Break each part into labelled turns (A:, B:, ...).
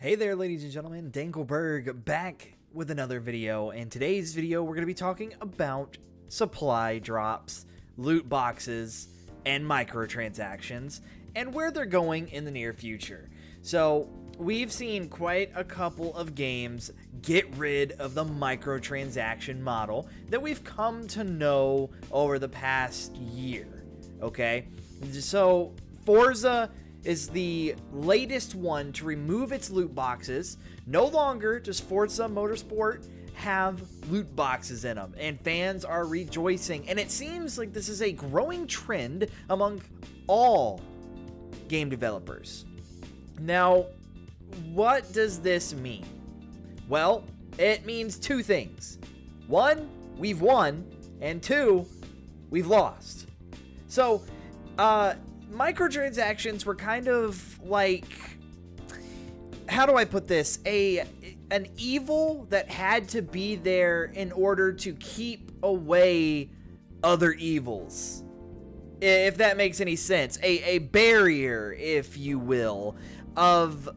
A: Hey there, ladies and gentlemen, Dankelberg back with another video. In today's video, we're going to be talking about supply drops, loot boxes, and microtransactions, and where they're going in the near future. So, we've seen quite a couple of games get rid of the microtransaction model that we've come to know over the past year, okay? So, Forza is the latest one to remove its loot boxes. No longer does Forza Motorsport have loot boxes in them, and fans are rejoicing. And it seems like this is a growing trend among all game developers. Now, what does this mean? Well, it means two things. One, we've won, and two, we've lost. So, microtransactions were kind of like, how do I put this? An evil that had to be there in order to keep away other evils. If that makes any sense. A barrier, if you will, of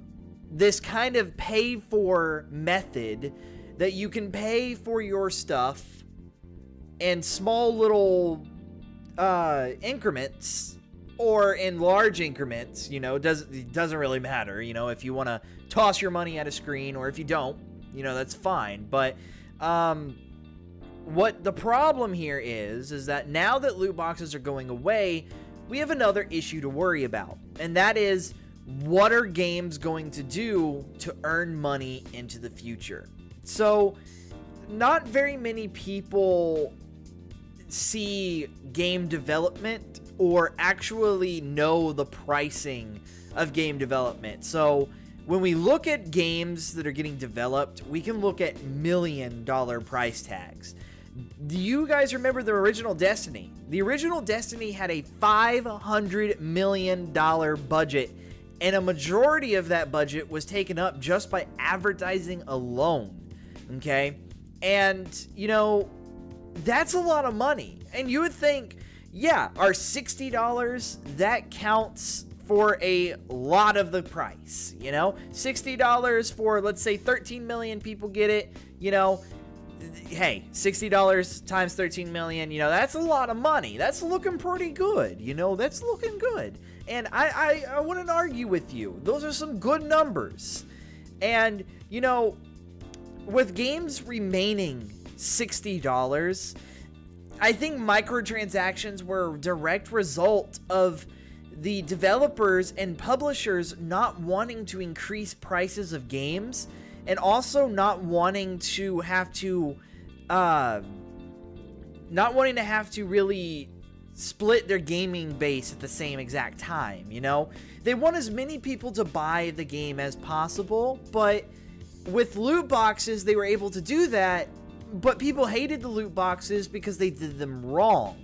A: this kind of pay for method that you can pay for your stuff in small little increments, or in large increments. You know, it doesn't really matter, you know, if you want to toss your money at a screen, or if you don't, you know, that's fine. But what the problem here is that now that loot boxes are going away, we have another issue to worry about, and that is, what are games going to do to earn money into the future? So, not very many people see game development or actually know the pricing of game development. So when we look at games that are getting developed, we can look at $1 million price tags. Do you guys remember the original Destiny? The original Destiny had a $500 million budget, and a majority of that budget was taken up just by advertising alone. Okay? And, you know, that's a lot of money. And you would think, yeah, our $60, that counts for a lot of the price, you know? $60 for, let's say, 13 million people get it, you know? Hey, $60 times 13 million, you know, that's a lot of money. That's looking pretty good, you know? That's looking good. And I wouldn't argue with you. Those are some good numbers. And, you know, with games remaining $60, I think microtransactions were a direct result of the developers and publishers not wanting to increase prices of games, and also not wanting to have to really split their gaming base at the same exact time, you know? They want as many people to buy the game as possible, but with loot boxes, they were able to do that. But people hated the loot boxes because they did them wrong.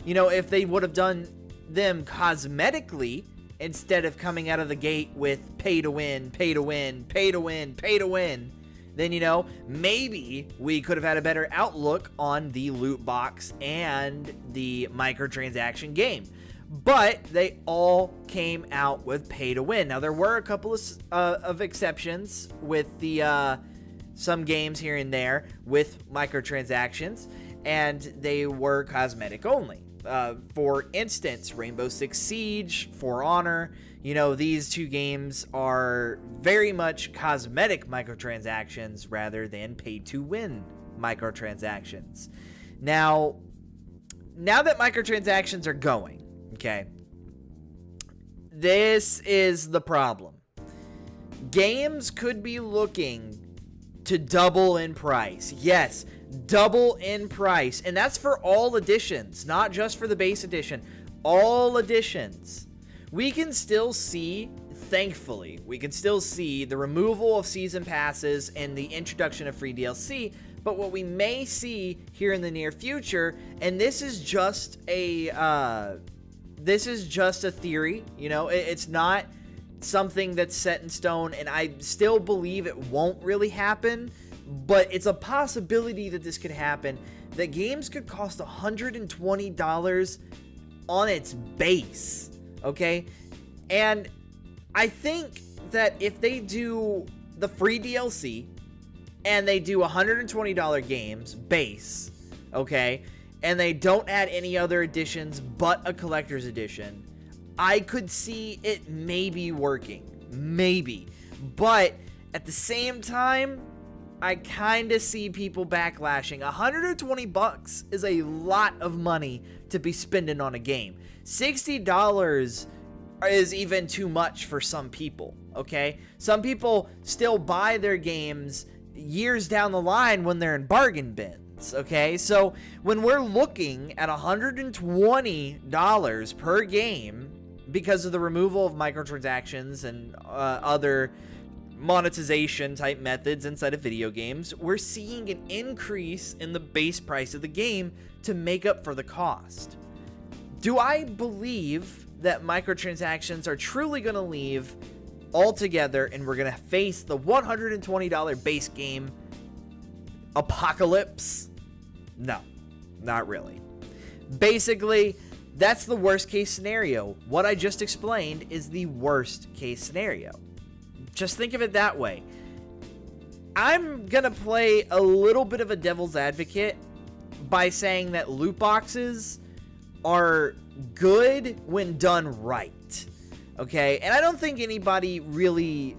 A: You know, if they would have done them cosmetically, instead of coming out of the gate with pay to win, pay to win, pay to win, pay to win, then, you know, maybe we could have had a better outlook on the loot box and the microtransaction game. But they all came out with pay to win. Now, there were a couple of exceptions with the some games here and there with microtransactions, and they were cosmetic only. For instance, Rainbow Six Siege, For Honor, you know, these two games are very much cosmetic microtransactions rather than pay-to-win microtransactions. Now that microtransactions are going, okay, this is the problem. Games could be looking to double in price. Yes, double in price. And that's for all editions, not just for the base edition. All editions. We can still see, thankfully, the removal of season passes and the introduction of free DLC. But what we may see here in the near future, and this is just a theory, you know, it's not something that's set in stone, and I still believe it won't really happen, but it's a possibility that this could happen, that games could cost $120 on its base, okay? And I think that if they do the free DLC and they do $120 games base, okay, and they don't add any other additions but a collector's edition, I could see it maybe working. Maybe. But at the same time, I kind of see people backlashing. $120 is a lot of money to be spending on a game. $60 is even too much for some people, okay? Some people still buy their games years down the line when they're in bargain bins, okay? So when we're looking at $120 per game because of the removal of microtransactions and other monetization type methods inside of video games, we're seeing an increase in the base price of the game to make up for the cost. Do I believe that microtransactions are truly going to leave altogether and we're going to face the $120 base game apocalypse? No, not really. Basically, that's the worst case scenario. What I just explained is the worst case scenario. Just think of it that way. I'm going to play a little bit of a devil's advocate by saying that loot boxes are good when done right. Okay? And I don't think anybody really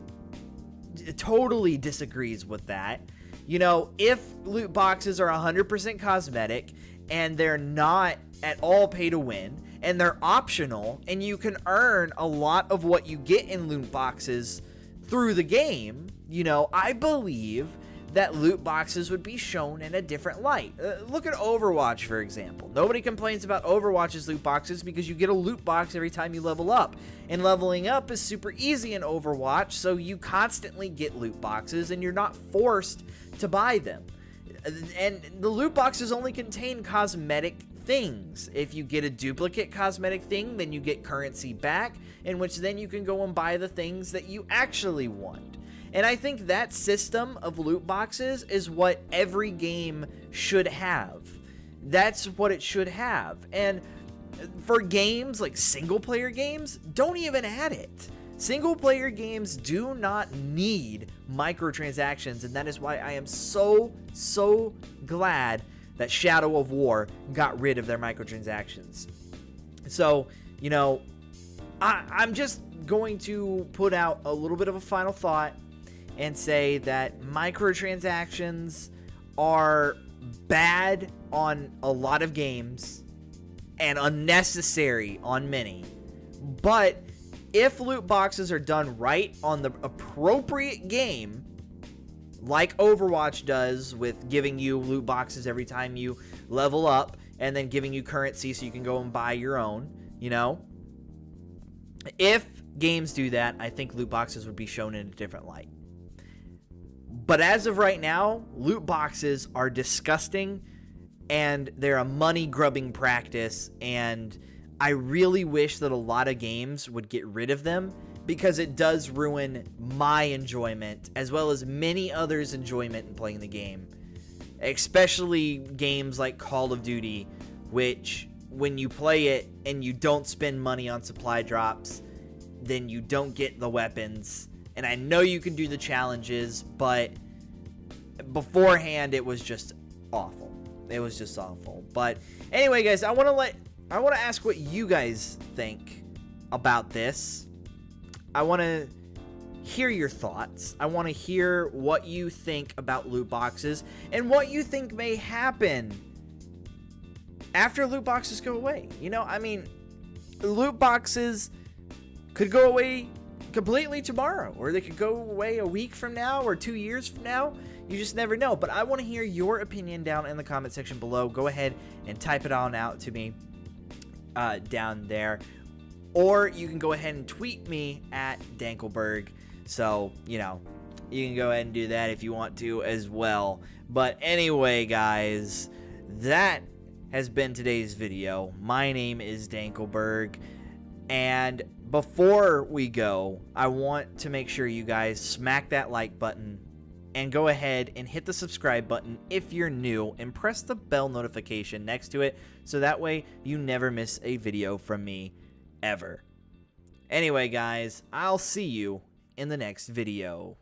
A: totally disagrees with that. You know, if loot boxes are 100% cosmetic and they're not at all pay to win and they're optional and you can earn a lot of what you get in loot boxes through the game, you know, I believe that loot boxes would be shown in a different light. Look at Overwatch, for example. Nobody complains about Overwatch's loot boxes because you get a loot box every time you level up. And leveling up is super easy in Overwatch, so you constantly get loot boxes and you're not forced to buy them. And the loot boxes only contain cosmetic things. If you get a duplicate cosmetic thing, then you get currency back, in which then you can go and buy the things that you actually want. And I think that system of loot boxes is what every game should have. That's what it should have. And for games like single player games, don't even add it. Single player games do not need microtransactions, and that is why I am so glad that Shadow of War got rid of their microtransactions. So, you know, I'm just going to put out a little bit of a final thought and say that microtransactions are bad on a lot of games and unnecessary on many. But if loot boxes are done right on the appropriate game, like Overwatch does with giving you loot boxes every time you level up and then giving you currency so you can go and buy your own, you know, if games do that, I think loot boxes would be shown in a different light. But as of right now, loot boxes are disgusting and they're a money grubbing practice, and I really wish that a lot of games would get rid of them because it does ruin my enjoyment as well as many others' enjoyment in playing the game. Especially games like Call of Duty, which when you play it and you don't spend money on supply drops, then you don't get the weapons. And I know you can do the challenges, but beforehand it was just awful. It was just awful. But anyway, guys, I want to ask what you guys think about this. I want to hear your thoughts. I want to hear what you think about loot boxes and what you think may happen after loot boxes go away. You know, I mean, loot boxes could go away completely tomorrow, or they could go away a week from now or 2 years from now. You just never know. But I want to hear your opinion down in the comment section below. Go ahead and type it on out to me down there. Or you can go ahead and tweet me at Dankelberg. So, you know, you can go ahead and do that if you want to as well. But anyway, guys, that has been today's video. My name is Dankelberg. And before we go, I want to make sure you guys smack that like button and go ahead and hit the subscribe button if you're new, and press the bell notification next to it so that way you never miss a video from me ever. Anyway, guys, I'll see you in the next video.